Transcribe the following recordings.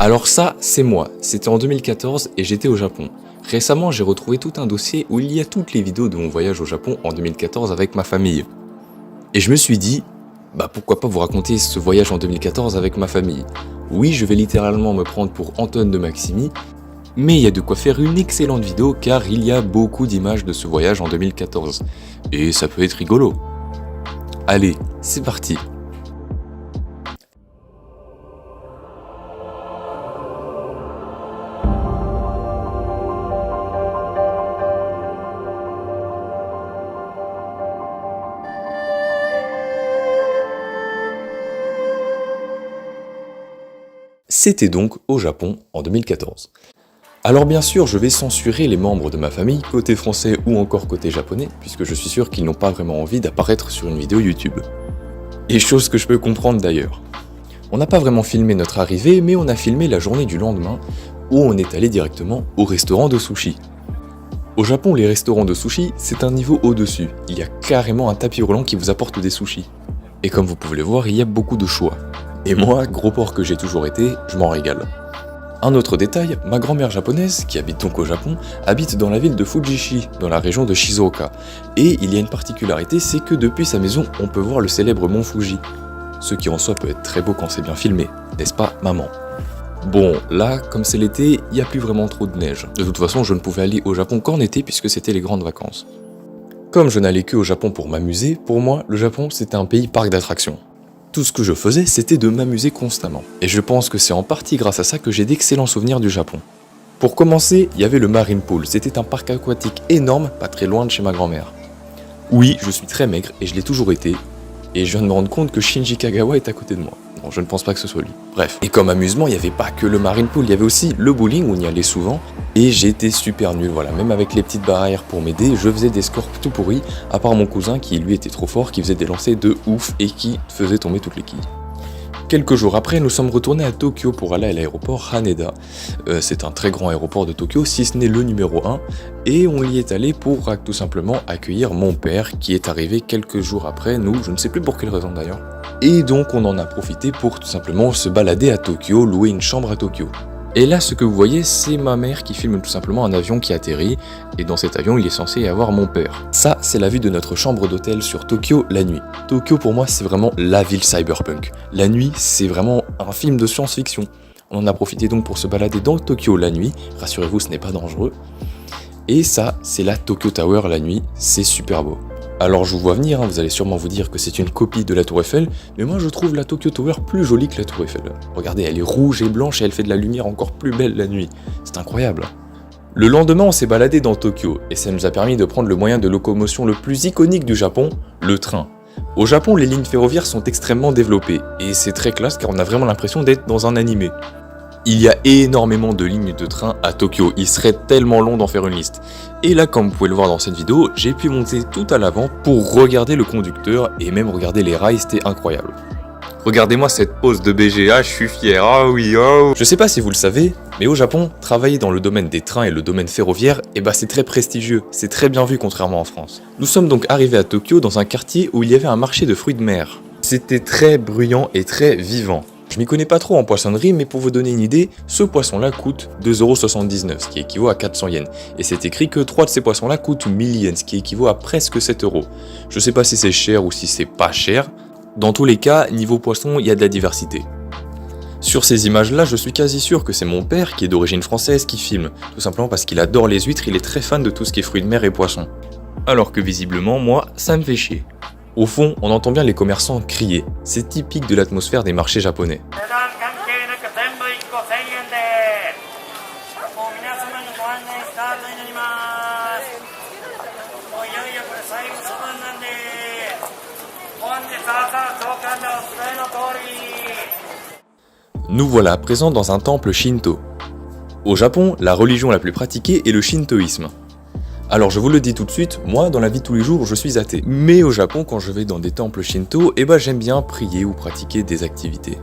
Alors ça, c'est moi. C'était en 2014 et j'étais au Japon. Récemment, j'ai retrouvé tout un dossier où il y a toutes les vidéos de mon voyage au Japon en 2014 avec ma famille. Et je me suis dit, pourquoi pas vous raconter ce voyage en 2014 avec ma famille. Oui, je vais littéralement me prendre pour Antoine de Maximi, mais il y a de quoi faire une excellente vidéo car il y a beaucoup d'images de ce voyage en 2014. Et ça peut être rigolo. Allez, c'est parti. C'était donc au Japon en 2014. Alors bien sûr, je vais censurer les membres de ma famille, côté français ou encore côté japonais, puisque je suis sûr qu'ils n'ont pas vraiment envie d'apparaître sur une vidéo YouTube. Et chose que je peux comprendre d'ailleurs. On n'a pas vraiment filmé notre arrivée, mais on a filmé la journée du lendemain, où on est allé directement au restaurant de sushi. Au Japon, les restaurants de sushi, c'est un niveau au-dessus. Il y a carrément un tapis roulant qui vous apporte des sushis. Et comme vous pouvez le voir, il y a beaucoup de choix. Et moi, gros porc que j'ai toujours été, je m'en régale. Un autre détail, ma grand-mère japonaise, qui habite donc au Japon, habite dans la ville de Fujishi, dans la région de Shizuoka. Et il y a une particularité, c'est que depuis sa maison, on peut voir le célèbre mont Fuji. Ce qui en soi peut être très beau quand c'est bien filmé, n'est-ce pas, maman? Bon, là, comme c'est l'été, il n'y a plus vraiment trop de neige. De toute façon, je ne pouvais aller au Japon qu'en été puisque c'était les grandes vacances. Comme je n'allais que au Japon pour m'amuser, pour moi, le Japon c'était un pays parc d'attractions. Tout ce que je faisais, c'était de m'amuser constamment. Et je pense que c'est en partie grâce à ça que j'ai d'excellents souvenirs du Japon. Pour commencer, il y avait le Marine Pool. C'était un parc aquatique énorme, pas très loin de chez ma grand-mère. Oui, je suis très maigre et je l'ai toujours été. Et je viens de me rendre compte que Shinji Kagawa est à côté de moi. Non, je ne pense pas que ce soit lui. Bref. Et comme amusement, il n'y avait pas que le Marine Pool, il y avait aussi le bowling où on y allait souvent. Et j'étais super nul, voilà. Même avec les petites barrières pour m'aider, je faisais des scores tout pourris. À part mon cousin qui lui était trop fort, qui faisait des lancers de ouf et qui faisait tomber toutes les quilles. Quelques jours après, nous sommes retournés à Tokyo pour aller à l'aéroport Haneda. C'est un très grand aéroport de Tokyo, si ce n'est le numéro 1. Et on y est allé pour tout simplement accueillir mon père qui est arrivé quelques jours après nous, je ne sais plus pour quelle raison d'ailleurs. Et donc on en a profité pour tout simplement se balader à Tokyo, louer une chambre à Tokyo. Et là, ce que vous voyez, c'est ma mère qui filme tout simplement un avion qui atterrit, et dans cet avion, il est censé y avoir mon père. Ça, c'est la vue de notre chambre d'hôtel sur Tokyo la nuit. Tokyo, pour moi, c'est vraiment la ville cyberpunk. La nuit, c'est vraiment un film de science-fiction. On en a profité donc pour se balader dans Tokyo la nuit, rassurez-vous, ce n'est pas dangereux. Et ça, c'est la Tokyo Tower la nuit, c'est super beau. Alors je vous vois venir, vous allez sûrement vous dire que c'est une copie de la Tour Eiffel, mais moi je trouve la Tokyo Tower plus jolie que la Tour Eiffel. Regardez, elle est rouge et blanche et elle fait de la lumière encore plus belle la nuit. C'est incroyable. Le lendemain, on s'est baladé dans Tokyo, et ça nous a permis de prendre le moyen de locomotion le plus iconique du Japon, le train. Au Japon, les lignes ferroviaires sont extrêmement développées, et c'est très classe car on a vraiment l'impression d'être dans un animé. Il y a énormément de lignes de train à Tokyo, il serait tellement long d'en faire une liste. Et là, comme vous pouvez le voir dans cette vidéo, j'ai pu monter tout à l'avant pour regarder le conducteur et même regarder les rails, c'était incroyable. Regardez-moi cette pose de BGA, je suis fier, ah oui, oh. Je sais pas si vous le savez, mais au Japon, travailler dans le domaine des trains et le domaine ferroviaire, c'est très prestigieux, c'est très bien vu contrairement en France. Nous sommes donc arrivés à Tokyo dans un quartier où il y avait un marché de fruits de mer. C'était très bruyant et très vivant. Je m'y connais pas trop en poissonnerie, mais pour vous donner une idée, ce poisson-là coûte 2,79€, ce qui équivaut à 400 yens. Et c'est écrit que 3 de ces poissons-là coûtent 1000 yens, ce qui équivaut à presque 7€. Je sais pas si c'est cher ou si c'est pas cher. Dans tous les cas, niveau poisson, il y a de la diversité. Sur ces images-là, je suis quasi sûr que c'est mon père, qui est d'origine française, qui filme. Tout simplement parce qu'il adore les huîtres, il est très fan de tout ce qui est fruits de mer et poissons. Alors que visiblement, moi, ça me fait chier. Au fond, on entend bien les commerçants crier. C'est typique de l'atmosphère des marchés japonais. Nous voilà présents dans un temple Shinto. Au Japon, la religion la plus pratiquée est le shintoïsme. Alors je vous le dis tout de suite, moi dans la vie de tous les jours je suis athée. Mais au Japon quand je vais dans des temples Shinto, j'aime bien prier ou pratiquer des activités.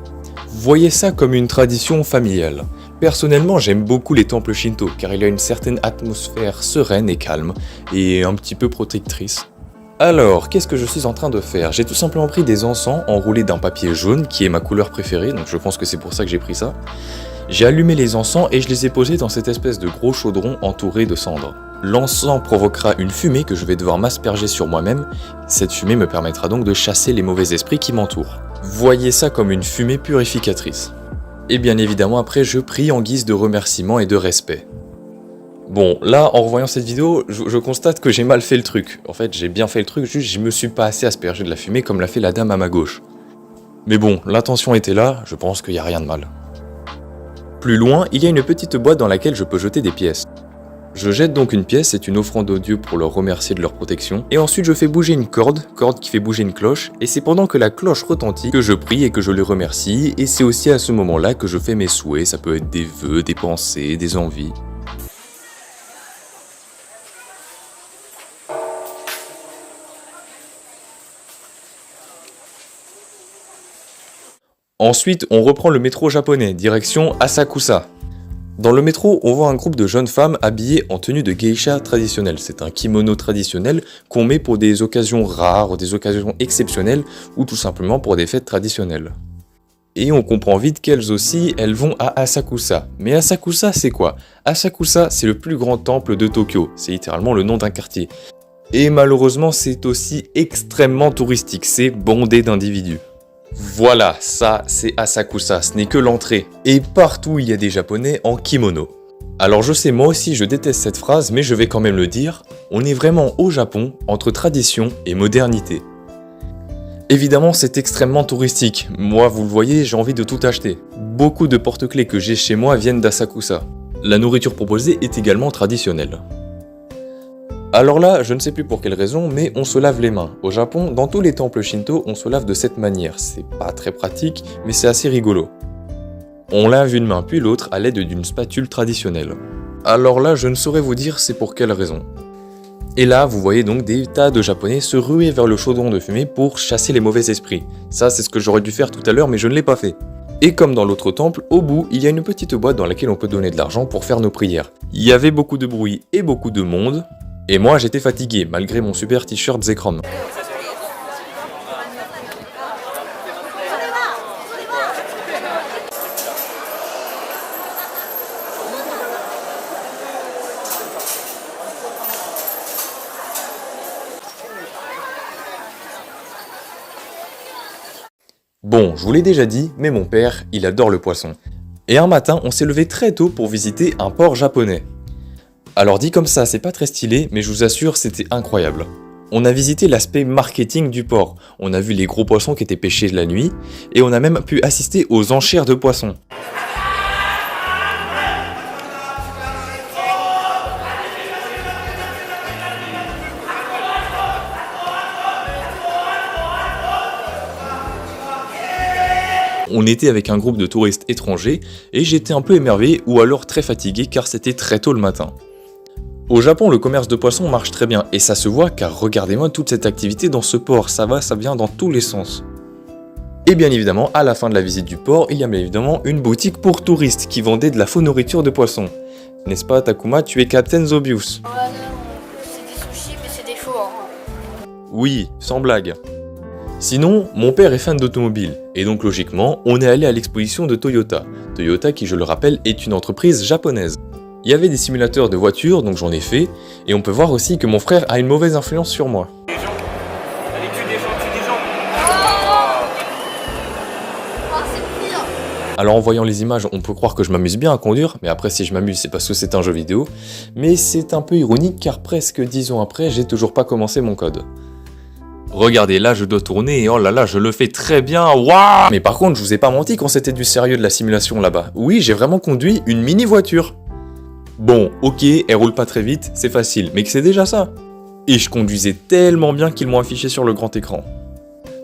Voyez ça comme une tradition familiale. Personnellement j'aime beaucoup les temples Shinto car il y a une certaine atmosphère sereine et calme et un petit peu protectrice. Alors, qu'est-ce que je suis en train de faire? J'ai tout simplement pris des encens enroulés d'un papier jaune qui est ma couleur préférée, donc je pense que c'est pour ça que j'ai pris ça. J'ai allumé les encens et je les ai posés dans cette espèce de gros chaudron entouré de cendres. L'encens provoquera une fumée que je vais devoir m'asperger sur moi-même. Cette fumée me permettra donc de chasser les mauvais esprits qui m'entourent. Voyez ça comme une fumée purificatrice. Et bien évidemment après je prie en guise de remerciement et de respect. Bon, là, en revoyant cette vidéo, je constate que j'ai mal fait le truc. En fait, j'ai bien fait le truc, juste je me suis pas assez aspergé de la fumée comme l'a fait la dame à ma gauche. Mais bon, l'intention était là, je pense qu'il n'y a rien de mal. Plus loin, il y a une petite boîte dans laquelle je peux jeter des pièces. Je jette donc une pièce, c'est une offrande aux dieux pour leur remercier de leur protection, et ensuite je fais bouger une corde qui fait bouger une cloche, et c'est pendant que la cloche retentit que je prie et que je les remercie, et c'est aussi à ce moment-là que je fais mes souhaits, ça peut être des vœux, des pensées, des envies. Ensuite, on reprend le métro japonais, direction Asakusa. Dans le métro, on voit un groupe de jeunes femmes habillées en tenue de geisha traditionnelle. C'est un kimono traditionnel qu'on met pour des occasions rares, des occasions exceptionnelles ou tout simplement pour des fêtes traditionnelles. Et on comprend vite qu'elles aussi, elles vont à Asakusa. Mais Asakusa, c'est quoi? Asakusa, c'est le plus grand temple de Tokyo. C'est littéralement le nom d'un quartier. Et malheureusement, c'est aussi extrêmement touristique. C'est bondé d'individus. Voilà, ça c'est Asakusa, ce n'est que l'entrée. Et partout il y a des japonais en kimono. Alors je sais, moi aussi je déteste cette phrase, mais je vais quand même le dire, on est vraiment au Japon, entre tradition et modernité. Évidemment c'est extrêmement touristique, moi vous le voyez j'ai envie de tout acheter. Beaucoup de porte-clés que j'ai chez moi viennent d'Asakusa. La nourriture proposée est également traditionnelle. Alors là, je ne sais plus pour quelle raison, mais on se lave les mains. Au Japon, dans tous les temples Shinto, on se lave de cette manière. C'est pas très pratique, mais c'est assez rigolo. On lave une main puis l'autre à l'aide d'une spatule traditionnelle. Alors là, je ne saurais vous dire c'est pour quelle raison. Et là, vous voyez donc des tas de Japonais se ruer vers le chaudron de fumée pour chasser les mauvais esprits. Ça, c'est ce que j'aurais dû faire tout à l'heure, mais je ne l'ai pas fait. Et comme dans l'autre temple, au bout, il y a une petite boîte dans laquelle on peut donner de l'argent pour faire nos prières. Il y avait beaucoup de bruit et beaucoup de monde. Et moi j'étais fatigué, malgré mon super t-shirt Zekrom. Bon, je vous l'ai déjà dit, mais mon père, il adore le poisson. Et un matin, on s'est levé très tôt pour visiter un port japonais. Alors dit comme ça, c'est pas très stylé, mais je vous assure, c'était incroyable. On a visité l'aspect marketing du port, on a vu les gros poissons qui étaient pêchés la nuit, et on a même pu assister aux enchères de poissons. On était avec un groupe de touristes étrangers, et j'étais un peu émerveillé ou alors très fatigué car c'était très tôt le matin. Au Japon, le commerce de poissons marche très bien, et ça se voit car regardez-moi toute cette activité dans ce port, ça vient dans tous les sens. Et bien évidemment, à la fin de la visite du port, il y a bien évidemment une boutique pour touristes qui vendait de la faux nourriture de poissons. N'est-ce pas Takuma, tu es Captain Zobius? Ah non, c'est des sushis mais c'est des faux. Hein. Oui, sans blague. Sinon, mon père est fan d'automobile, et donc logiquement, on est allé à l'exposition de Toyota. Toyota qui, je le rappelle, est une entreprise japonaise. Il y avait des simulateurs de voitures, donc j'en ai fait, et on peut voir aussi que mon frère a une mauvaise influence sur moi. Alors en voyant les images, on peut croire que je m'amuse bien à conduire, mais après si je m'amuse c'est parce que c'est un jeu vidéo. Mais c'est un peu ironique car presque 10 ans après, j'ai toujours pas commencé mon code. Regardez, là je dois tourner et oh là là, je le fais très bien, waouh! Mais par contre, je vous ai pas menti quand c'était du sérieux de la simulation là-bas. Oui, j'ai vraiment conduit une mini-voiture. Bon, ok, elle roule pas très vite, c'est facile, mais que c'est déjà ça. Et je conduisais tellement bien qu'ils m'ont affiché sur le grand écran.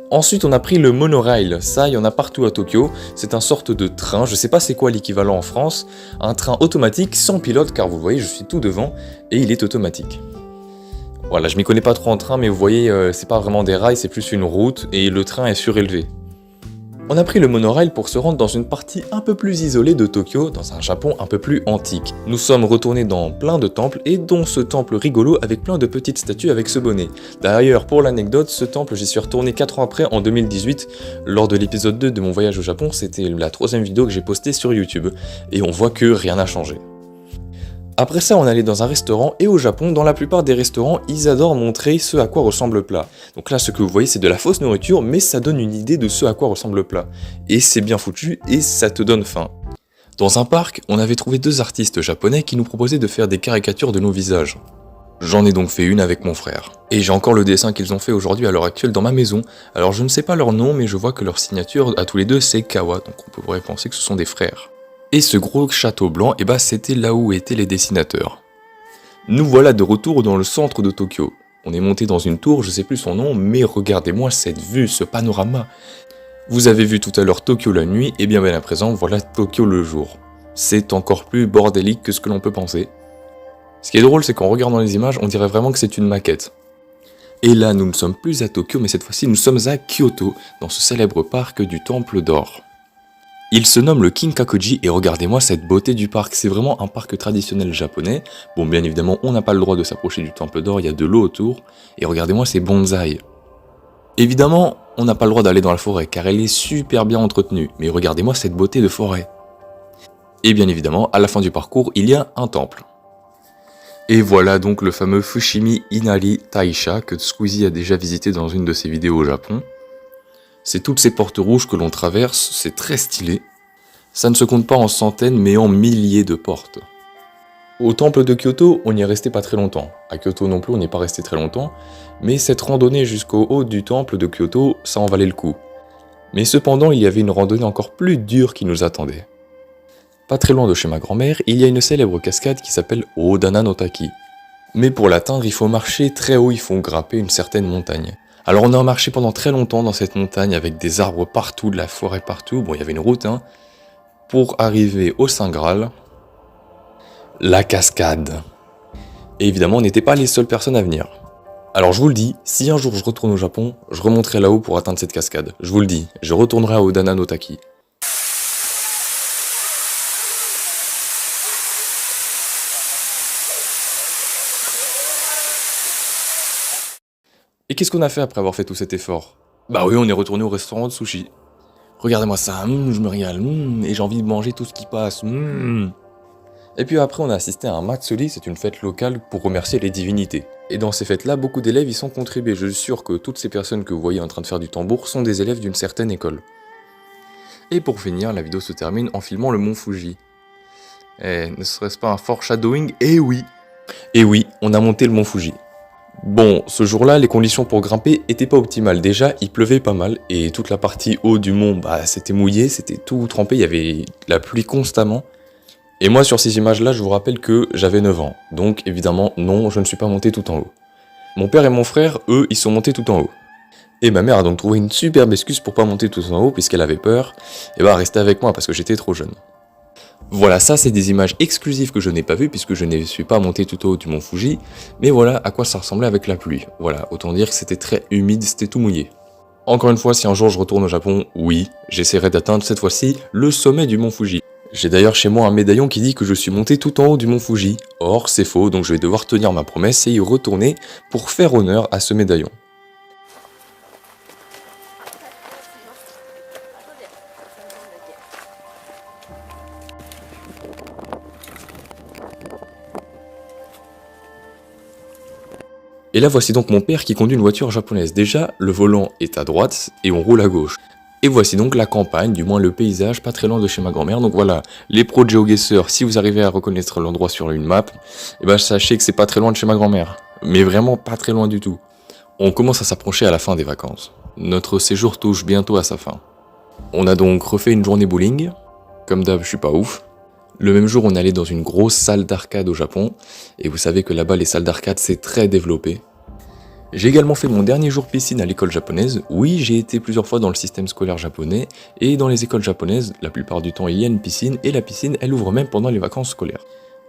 Ensuite, on a pris le monorail, ça il y en a partout à Tokyo, c'est un sorte de train, je sais pas c'est quoi l'équivalent en France, un train automatique sans pilote car vous voyez je suis tout devant et il est automatique. Voilà, je m'y connais pas trop en train mais vous voyez c'est pas vraiment des rails, c'est plus une route et le train est surélevé. On a pris le monorail pour se rendre dans une partie un peu plus isolée de Tokyo, dans un Japon un peu plus antique. Nous sommes retournés dans plein de temples, et dont ce temple rigolo avec plein de petites statues avec ce bonnet. D'ailleurs, pour l'anecdote, ce temple j'y suis retourné 4 ans après, en 2018, lors de l'épisode 2 de mon voyage au Japon, c'était la 3e vidéo que j'ai postée sur YouTube, et on voit que rien n'a changé. Après ça, on allait dans un restaurant, et au Japon, dans la plupart des restaurants, ils adorent montrer ce à quoi ressemble le plat. Donc là, ce que vous voyez, c'est de la fausse nourriture, mais ça donne une idée de ce à quoi ressemble le plat. Et c'est bien foutu, et ça te donne faim. Dans un parc, on avait trouvé 2 artistes japonais qui nous proposaient de faire des caricatures de nos visages. J'en ai donc fait une avec mon frère. Et j'ai encore le dessin qu'ils ont fait aujourd'hui à l'heure actuelle dans ma maison. Alors je ne sais pas leur nom, mais je vois que leur signature à tous les deux c'est Kawa, donc on pourrait penser que ce sont des frères. Et ce gros château blanc, et bah c'était là où étaient les dessinateurs. Nous voilà de retour dans le centre de Tokyo. On est monté dans une tour, je sais plus son nom, mais regardez-moi cette vue, ce panorama. Vous avez vu tout à l'heure Tokyo la nuit, et bien à présent, voilà Tokyo le jour. C'est encore plus bordélique que ce que l'on peut penser. Ce qui est drôle, c'est qu'en regardant les images, on dirait vraiment que c'est une maquette. Et là, nous ne sommes plus à Tokyo, mais cette fois-ci, nous sommes à Kyoto, dans ce célèbre parc du Temple d'Or. Il se nomme le Kinkakuji et regardez-moi cette beauté du parc, c'est vraiment un parc traditionnel japonais. Bon, bien évidemment, on n'a pas le droit de s'approcher du Temple d'Or, il y a de l'eau autour, et regardez-moi ces bonsaïs. Évidemment, on n'a pas le droit d'aller dans la forêt, car elle est super bien entretenue, mais regardez-moi cette beauté de forêt. Et bien évidemment, à la fin du parcours, il y a un temple. Et voilà donc le fameux Fushimi Inari Taisha que Squeezie a déjà visité dans une de ses vidéos au Japon. C'est toutes ces portes rouges que l'on traverse, c'est très stylé. Ça ne se compte pas en centaines mais en milliers de portes. Au temple de Kyoto, on n'y est resté pas très longtemps. À Kyoto non plus, on n'y est pas resté très longtemps. Mais cette randonnée jusqu'au haut du temple de Kyoto, ça en valait le coup. Mais cependant, il y avait une randonnée encore plus dure qui nous attendait. Pas très loin de chez ma grand-mère, il y a une célèbre cascade qui s'appelle Odana no Taki. Mais pour l'atteindre, il faut marcher très haut, il faut grimper une certaine montagne. Alors on a marché pendant très longtemps dans cette montagne avec des arbres partout, de la forêt partout, bon il y avait une route pour arriver au Saint Graal, la cascade. Et évidemment on n'était pas les seules personnes à venir. Alors je vous le dis, si un jour je retourne au Japon, je remonterai là-haut pour atteindre cette cascade. Je vous le dis, je retournerai à Odana no Taki. Et qu'est-ce qu'on a fait après avoir fait tout cet effort? Bah oui, on est retourné au restaurant de sushi. Regardez-moi ça, je me régale, et j'ai envie de manger tout ce qui passe. Et puis après, on a assisté à un Matsuri, c'est une fête locale pour remercier les divinités. Et dans ces fêtes-là, beaucoup d'élèves y sont contribués. Je suis sûr que toutes ces personnes que vous voyez en train de faire du tambour sont des élèves d'une certaine école. Et pour finir, la vidéo se termine en filmant le mont Fuji. Ne serait-ce pas un foreshadowing? Eh oui! Et oui, on a monté le mont Fuji. Bon, ce jour-là, les conditions pour grimper étaient pas optimales. Déjà, il pleuvait pas mal, et toute la partie haut du mont, c'était mouillé, c'était tout trempé, il y avait la pluie constamment. Et moi, sur ces images-là, je vous rappelle que j'avais 9 ans. Donc, évidemment, non, je ne suis pas monté tout en haut. Mon père et mon frère, eux, ils sont montés tout en haut. Et ma mère a donc trouvé une superbe excuse pour pas monter tout en haut, puisqu'elle avait peur, et rester avec moi, parce que j'étais trop jeune. Voilà, ça c'est des images exclusives que je n'ai pas vues puisque je ne suis pas monté tout au haut du mont Fuji, mais voilà à quoi ça ressemblait avec la pluie. Voilà, autant dire que c'était très humide, c'était tout mouillé. Encore une fois, si un jour je retourne au Japon, oui, j'essaierai d'atteindre cette fois-ci le sommet du mont Fuji. J'ai d'ailleurs chez moi un médaillon qui dit que je suis monté tout en haut du mont Fuji. Or, c'est faux, donc je vais devoir tenir ma promesse et y retourner pour faire honneur à ce médaillon. Et là voici donc mon père qui conduit une voiture japonaise. Déjà, le volant est à droite et on roule à gauche. Et voici donc la campagne, du moins le paysage, pas très loin de chez ma grand-mère. Donc voilà, les pros de GeoGuessr, si vous arrivez à reconnaître l'endroit sur une map, sachez que c'est pas très loin de chez ma grand-mère. Mais vraiment pas très loin du tout. On commence à s'approcher à la fin des vacances. Notre séjour touche bientôt à sa fin. On a donc refait une journée bowling. Comme d'hab, je suis pas ouf. Le même jour, on est allé dans une grosse salle d'arcade au Japon, et vous savez que là-bas, les salles d'arcade, c'est très développé. J'ai également fait mon dernier jour piscine à l'école japonaise. Oui, j'ai été plusieurs fois dans le système scolaire japonais, et dans les écoles japonaises, la plupart du temps, il y a une piscine, et la piscine, elle ouvre même pendant les vacances scolaires.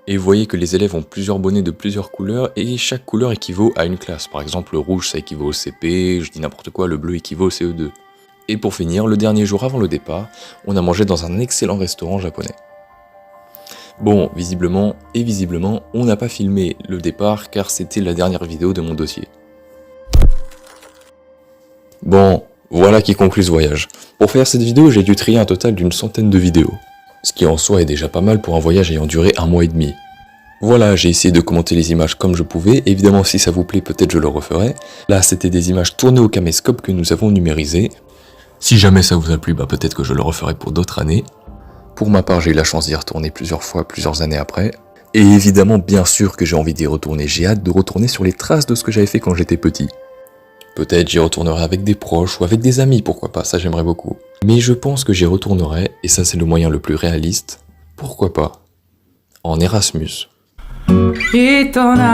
Et vous voyez que les élèves ont plusieurs bonnets de plusieurs couleurs, et chaque couleur équivaut à une classe. Par exemple, le rouge, ça équivaut au CP, je dis n'importe quoi, le bleu équivaut au CE2. Et pour finir, le dernier jour avant le départ, on a mangé dans un excellent restaurant japonais. Bon, visiblement, on n'a pas filmé le départ car c'était la dernière vidéo de mon dossier. Bon, voilà qui conclut ce voyage. Pour faire cette vidéo, j'ai dû trier un total d'une centaine de vidéos. Ce qui en soi est déjà pas mal pour un voyage ayant duré 1 mois et demi. Voilà, j'ai essayé de commenter les images comme je pouvais, évidemment si ça vous plaît peut-être je le referai. Là c'était des images tournées au caméscope que nous avons numérisées. Si jamais ça vous a plu, peut-être que je le referai pour d'autres années. Pour ma part j'ai eu la chance d'y retourner plusieurs fois, plusieurs années après. Et évidemment bien sûr que j'ai envie d'y retourner, j'ai hâte de retourner sur les traces de ce que j'avais fait quand j'étais petit. Peut-être j'y retournerai avec des proches ou avec des amis, pourquoi pas, ça j'aimerais beaucoup. Mais je pense que j'y retournerai, et ça c'est le moyen le plus réaliste, pourquoi pas, en Erasmus. 営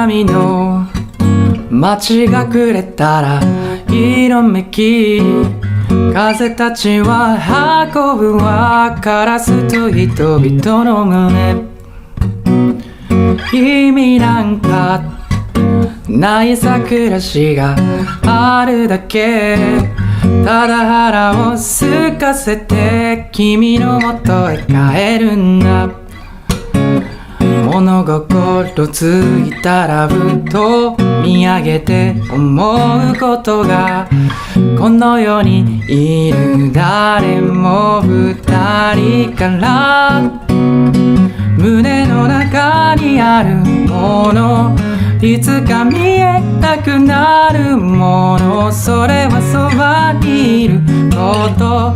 みの街が暮れたら色めき風たちは運ぶはカラスと人々の胸意味なんかないさ暮らしがあるだけただ腹を空かせて君の元へ帰るんだ物心ついたらふと見上げて思うことがこの世にいる誰も二人から胸の中にあるものいつか見えなくなるものそれはそばにいること